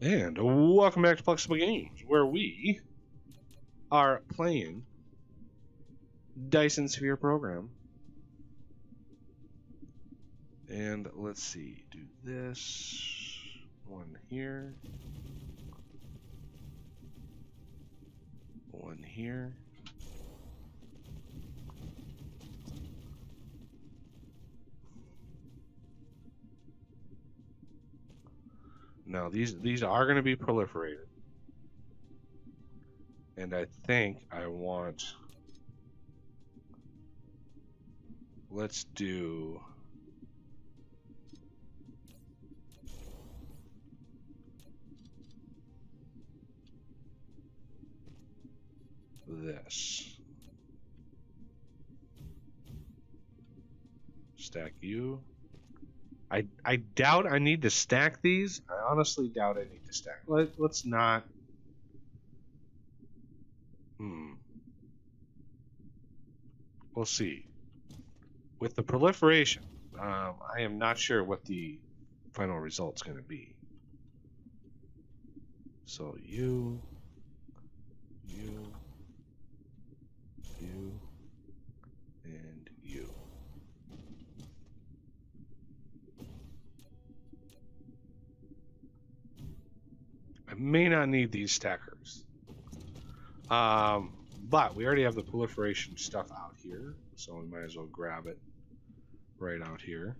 And welcome back to Flexible Games, where we are playing Dyson Sphere program. And let's see, do this one here, one here. Now these are going to be proliferated, and I think I want. Let's do this. Stack you. I doubt I need to stack these. I honestly doubt I need to stack. Let's not. We'll see. With the proliferation, I am not sure what the final result's going to be. So you, and you. I may not need these stackers. But we already have the proliferation stuff out here, so we might as well grab it right out here.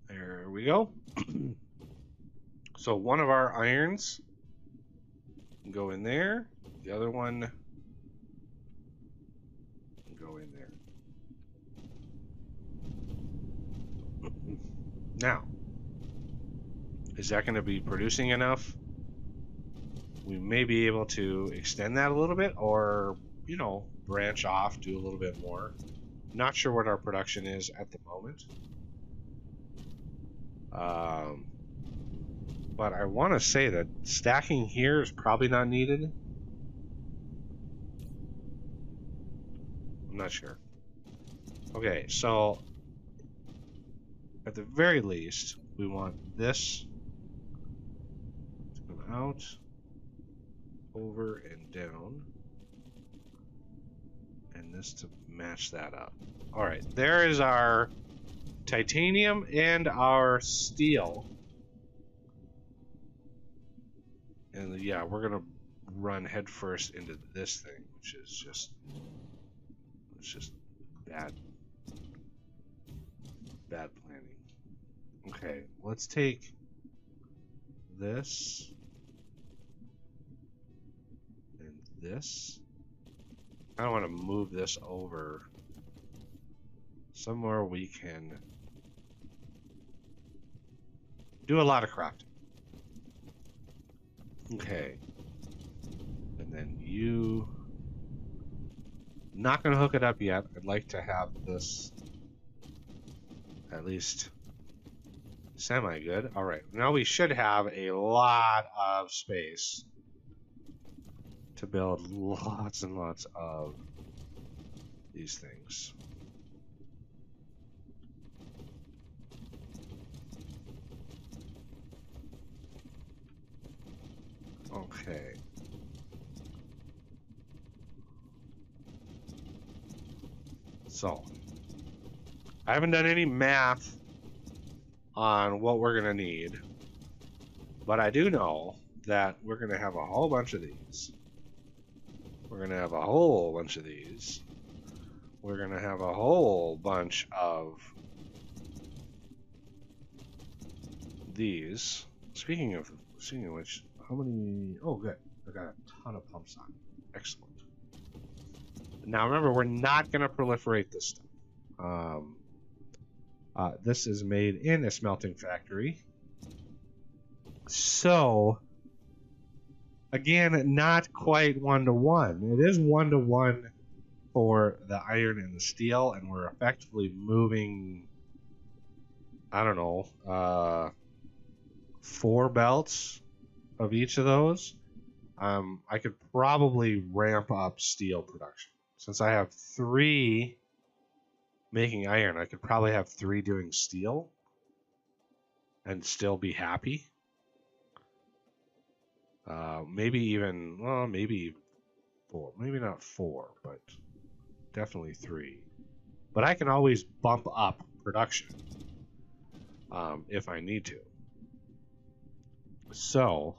There we go. So one of our irons can go in there. The other one can go in there. Now, is that going to be producing enough? We may be able to extend that a little bit, or, you know, branch off, do a little bit more. Not sure what our production is at the moment. But I want to say that stacking here is probably not needed. I'm not sure. Okay, so at the very least, we want this to come out, over and down, and this to match that up. All right, there is our titanium and our steel. And yeah, we're gonna run headfirst into this thing, which is just, it's just bad planning. Okay, let's take this and this. I don't want to move this over somewhere we can do a lot of crafting. Okay. And then you... Not going to hook it up yet. I'd like to have this at least semi-good. Alright, now we should have a lot of space to build lots and lots of these things. Okay. So, I haven't done any math on what we're going to need, but I do know that we're going to have a whole bunch of these. We're going to have a whole bunch of these. We're going to have a whole bunch of these. Speaking of which, how many? Oh, good. I got a ton of pumps on. Excellent. Now remember, we're not going to proliferate this stuff. This is made in a smelting factory. So Again, not quite 1-to-1. It is 1-to-1 for the iron and the steel, and we're effectively moving, I don't know, 4 belts of each of those. I could probably ramp up steel production. Since I have 3 making iron, I could probably have 3 doing steel and still be happy. Maybe even, well, maybe 4. Maybe not 4, but definitely 3. But I can always bump up production if I need to. So,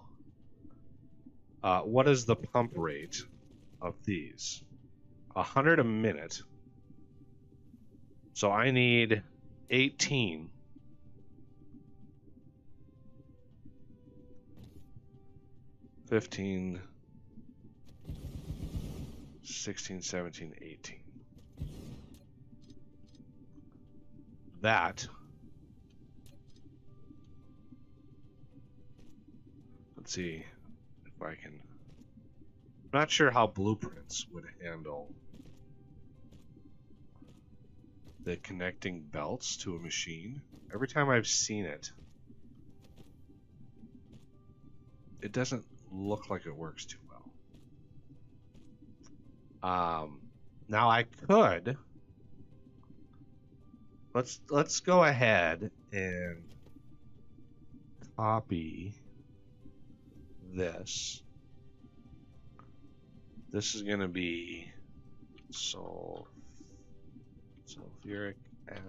what is the pump rate of these? 100 a minute. So I need 18. 15, 16, 17, 18. That, let's see if I can, I'm not sure how blueprints would handle the connecting belts to a machine. Every time I've seen it, it doesn't look like it works too well. Now I could, let's go ahead and copy this. This is going to be sulfuric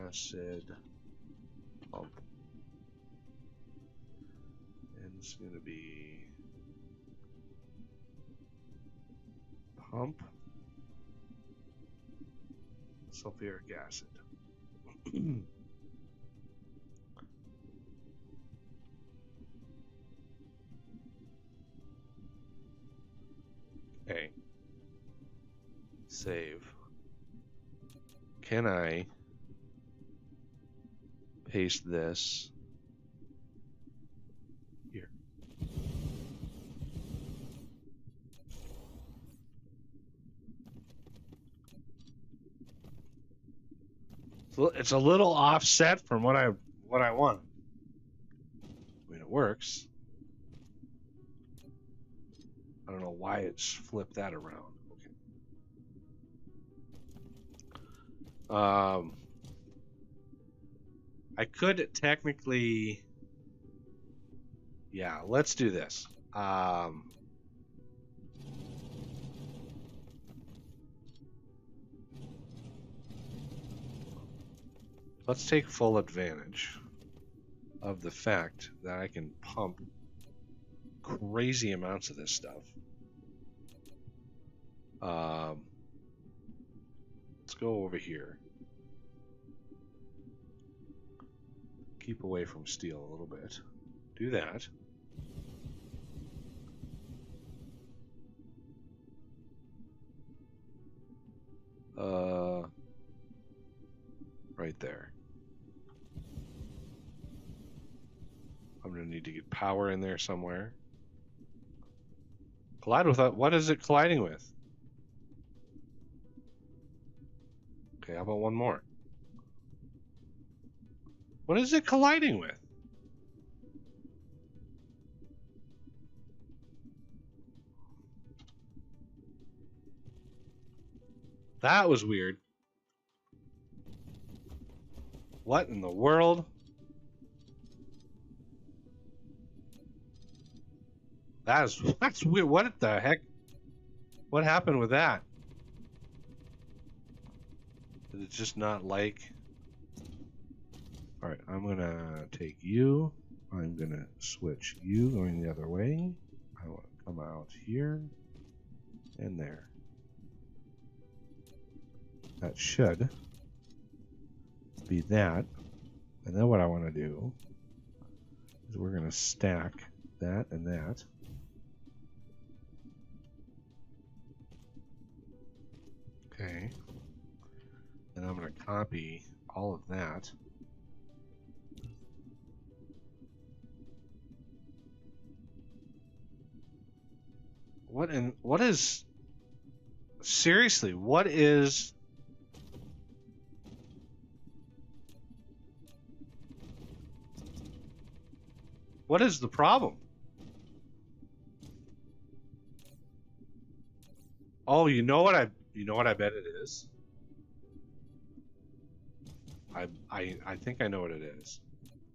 acid pump. And it's going to be pump sulfuric acid. Okay. Save. Can I paste this here? So it's a little offset from what I want. I mean, it works. I don't know why it's flipped that around. Okay. I could technically, yeah, let's do this. Let's take full advantage of the fact that I can pump crazy amounts of this stuff. Let's go over here. Keep away from steel a little bit. Do that. Right there. I'm gonna need to get power in there somewhere. Collide with what is it colliding with? Okay, how about one more? What is it colliding with? That was weird. What in the world? That's weird. What the heck? What happened with that? Did it just not like? All right, I'm gonna take you. I'm gonna switch you going the other way. I want to come out here and there. That should be that. And then what I want to do is we're going to stack that and that. Okay. And I'm going to copy all of that. what is seriously, what is the problem? Oh, you know what I bet it is? I think I know what it is.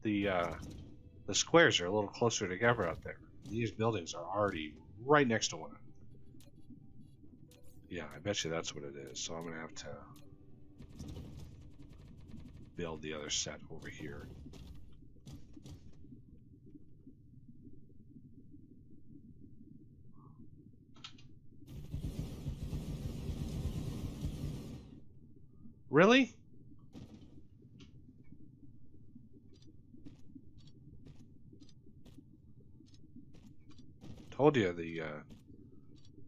The squares are a little closer together out there. These buildings are already right next to one another. Yeah, I bet you that's what it is. So I'm gonna have to build the other set over here. Really? Told you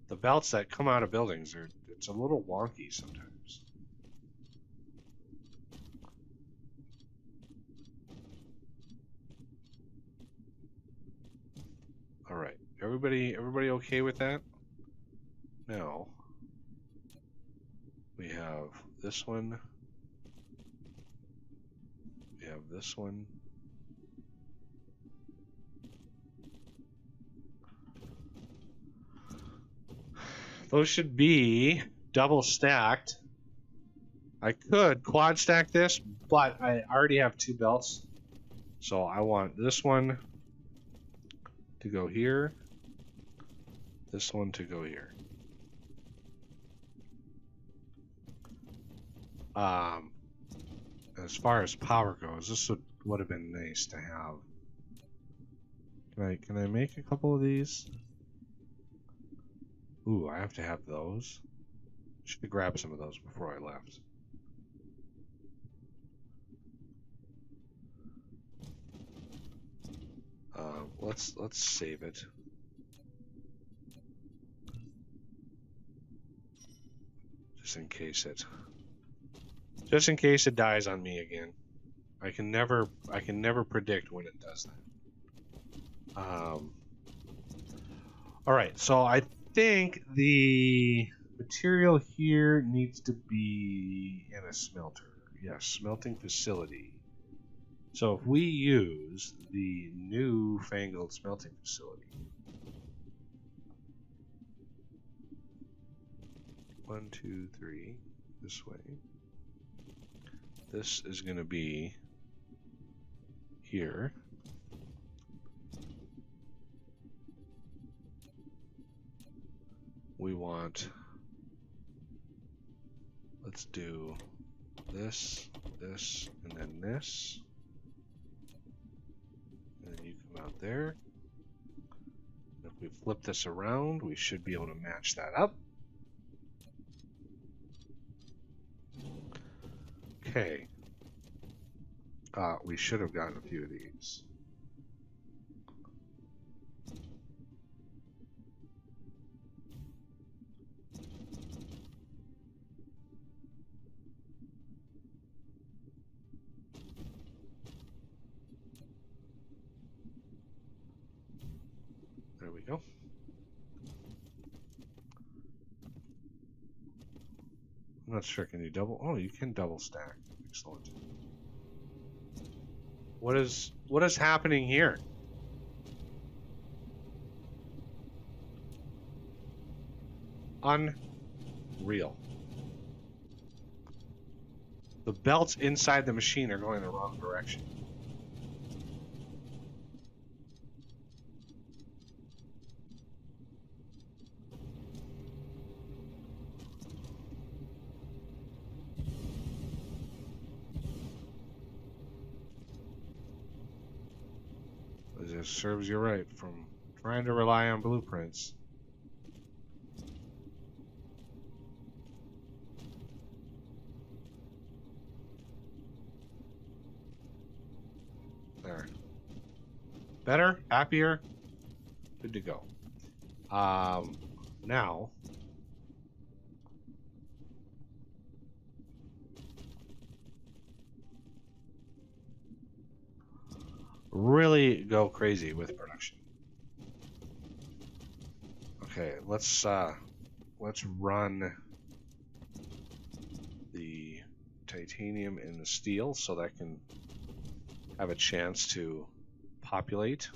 the belts that come out of buildings it's a little wonky sometimes. All right, everybody okay with that? Now we have this one. We have this one. Those should be double stacked. I could quad stack this, but I already have 2 belts. So I want this one to go here. This one to go here. As far as power goes, this would have been nice to have. Can I make a couple of these? Ooh, I have to have those. Should have grabbed some of those before I left. Let's save it. Just in case it dies on me again. I can never predict when it does that. All right, so I think the material here needs to be in a smelter. Yes, smelting facility. So if we use the newfangled smelting facility, 1, 2, 3, this way. This is going to be here. We want, let's do this, this, and then this. And then you come out there. And if we flip this around, we should be able to match that up. Okay. We should have gotten a few of these. There we go. I'm not sure. Can you double? Oh, you can double stack. Excellent. What is happening here? Unreal. The belts inside the machine are going the wrong direction. It serves you right from trying to rely on blueprints. There. Better? Happier? Good to go. Now really go crazy with production. Okay, let's run the titanium and the steel so that can have a chance to populate.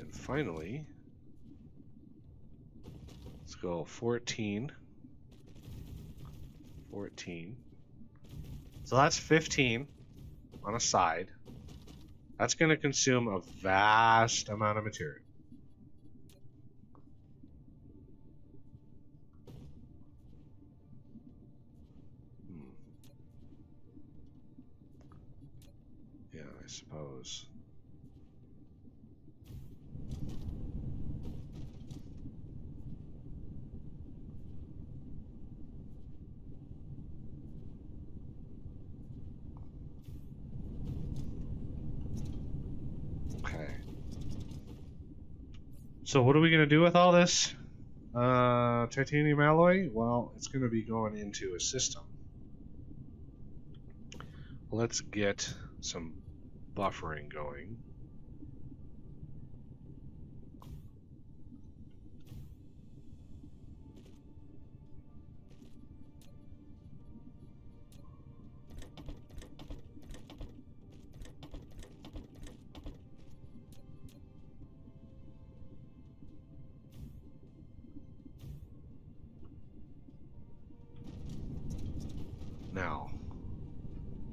And finally, let's go 14. 14. So that's 15 on a side. That's going to consume a vast amount of material. Yeah, I suppose. Okay. So what are we going to do with all this titanium alloy? Well, it's going to be going into a system. Let's get some buffering going. Now,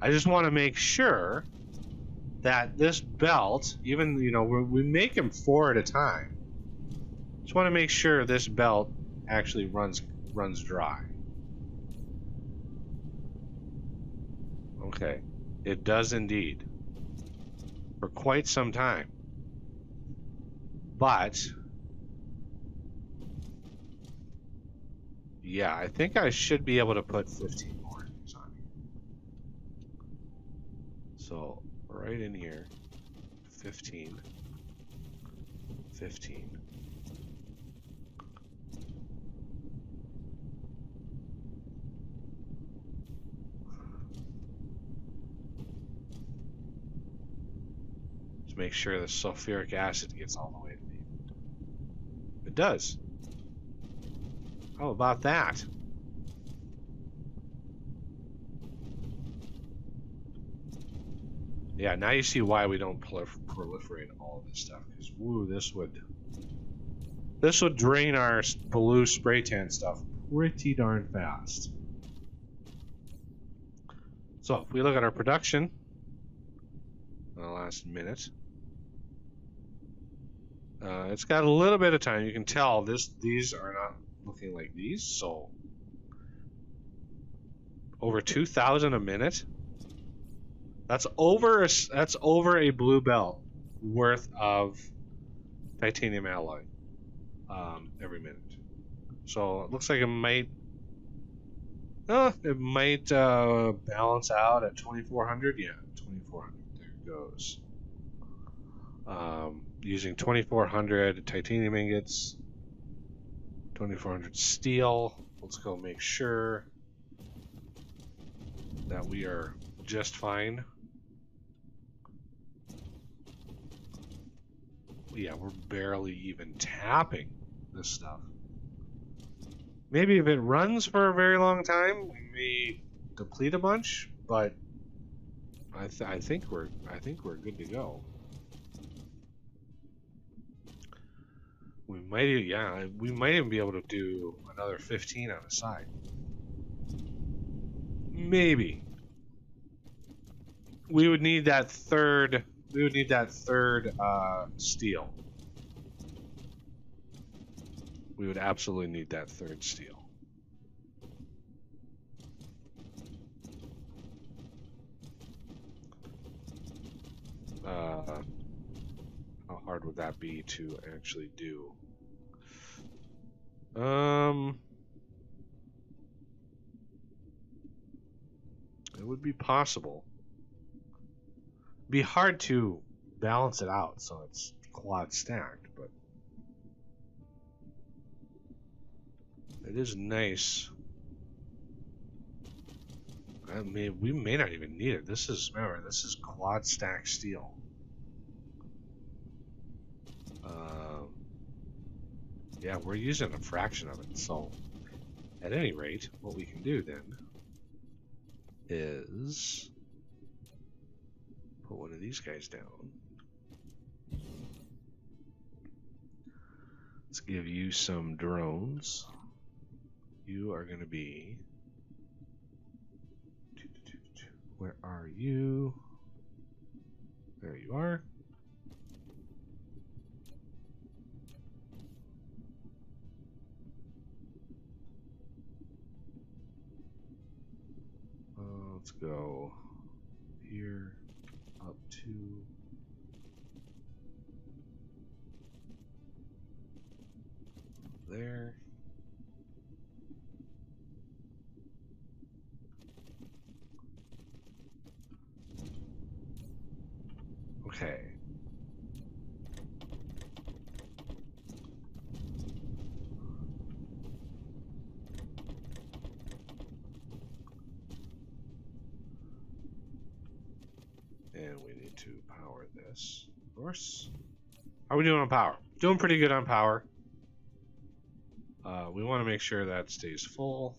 I just want to make sure that this belt, even, you know, we make them 4 at a time. Just want to make sure this belt actually runs dry. Okay, it does indeed. For quite some time. But yeah, I think I should be able to put 15 more of these on here. So right in here, 15, 15. Just make sure the sulfuric acid gets all the way to me. It does. How about that? Yeah, now you see why we don't proliferate all of this stuff. Because woo, this would drain our blue spray tan stuff pretty darn fast. So if we look at our production in the last minute, it's got a little bit of time. You can tell these are not looking like these. So over 2,000 a minute. That's over a blue belt worth of titanium alloy every minute. So it looks like it might balance out at 2,400. Yeah, 2,400. There it goes. Using 2,400 titanium ingots, 2,400 steel. Let's go make sure that we are just fine. Yeah, we're barely even tapping this stuff. Maybe if it runs for a very long time, we may deplete a bunch, but I think we're good to go. We might even be able to do another 15 on the side. Maybe. We would need that third steel. We would absolutely need that third steel. How hard would that be to actually do? It would be possible. It'd be hard to balance it out so it's quad stacked, but it is nice I mean, we may not even need it. This is, remember, this is quad stack steel. Yeah, we're using a fraction of it. So, at any rate, what we can do then is put one of these guys down. Let's give you some drones. You are going to be... Where are you? There you are. Let's go here up to there. Okay. And we need to power this, of course. How are we doing on power? Doing pretty good on power. We want to make sure that stays full.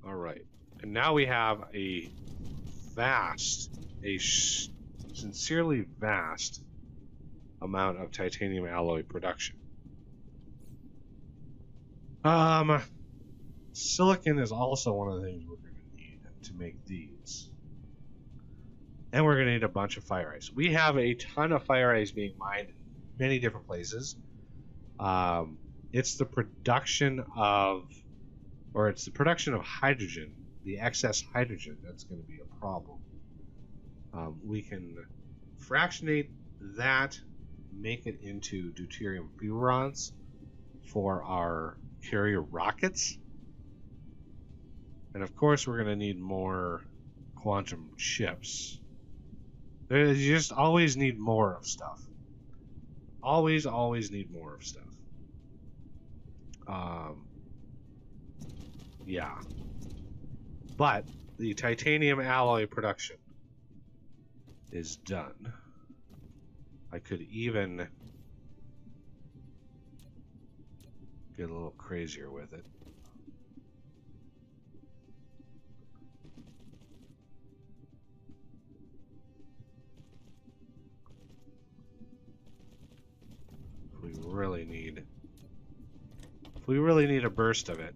All right. And now we have a sincerely vast amount of titanium alloy production. Silicon is also one of the things we're going to need to make these. And we're going to need a bunch of fire ice. We have a ton of fire ice being mined in many different places. It's the production of hydrogen, the excess hydrogen, that's going to be a problem. We can fractionate that, make it into deuterium fuel rods for our carrier rockets. And of course, we're going to need more quantum chips. You just always need more of stuff. Always need more of stuff. Yeah. But the titanium alloy production is done. I could even get a little crazier with it. If we really need a burst of it.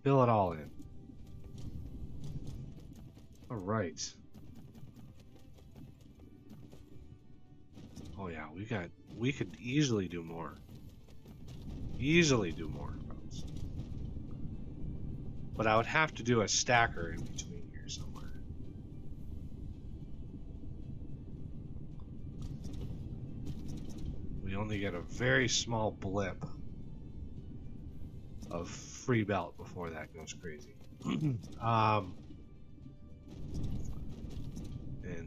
Fill it all in. All right. Oh yeah, we could easily do more. Easily do more, folks. But I would have to do a stacker in between here somewhere. We only get a very small blip of free belt before that goes crazy. And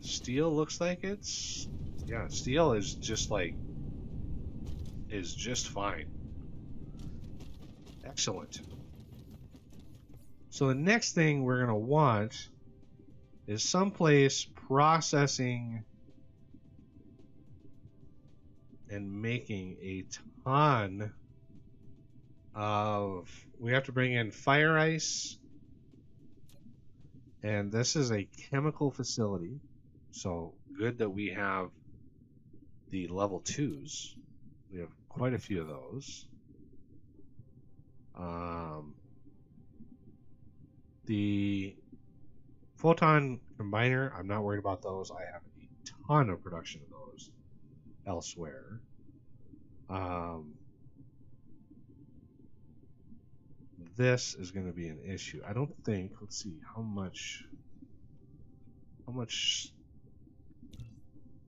steel looks like it's... Yeah, steel is just fine. Excellent. So the next thing we're going to want is someplace processing and making a ton of... We have to bring in fire ice. And this is a chemical facility. So good that we have the level 2s. We have quite a few of those. The photon combiner, I'm not worried about those. I have a ton of production of those elsewhere. This is going to be an issue. I don't think, let's see, how much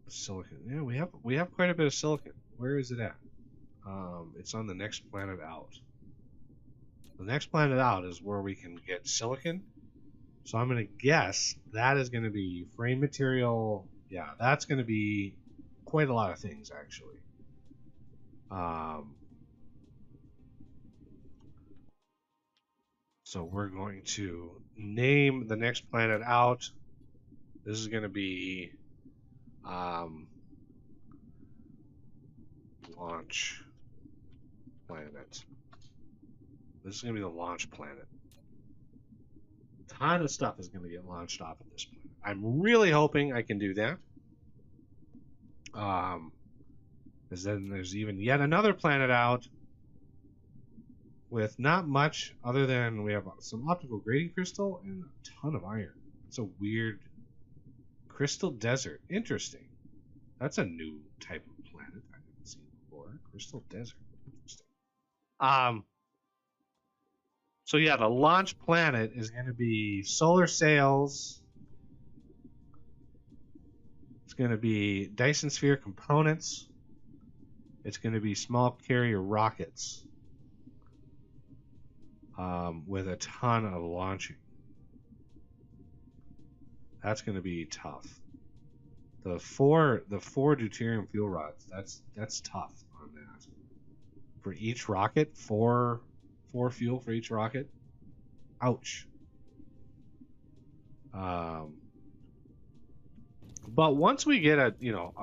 silicon? Yeah, we have quite a bit of silicon. Where is it at? It's on the next planet out. The next planet out is where we can get silicon. So I'm going to guess that is going to be frame material. Yeah, that's going to be quite a lot of things, actually. So we're going to name the next planet out. This is going to be launch planet. This is going to be the launch planet. A ton of stuff is going to get launched off at this planet. I'm really hoping I can do that. Because then there's even yet another planet out with not much other than we have some optical grading crystal and a ton of iron. It's a weird crystal desert. Interesting. That's a new type of planet I haven't seen before. Crystal desert. Interesting. So yeah, the launch planet is going to be solar sails. It's going to be Dyson Sphere components. It's going to be small carrier rockets with a ton of launching. That's going to be tough. The four deuterium fuel rods. That's tough on that. For each rocket, four fuel for each rocket. Ouch. But once we get a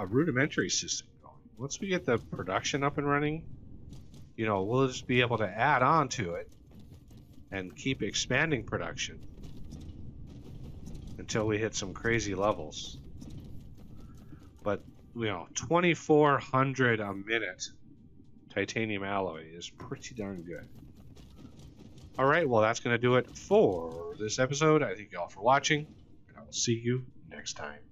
rudimentary system going, once we get the production up and running, we'll just be able to add on to it and keep expanding production until we hit some crazy levels. But 2,400 a minute titanium alloy is pretty darn good. All right, well, that's going to do it for this episode. I thank you all for watching, and I will see you next time.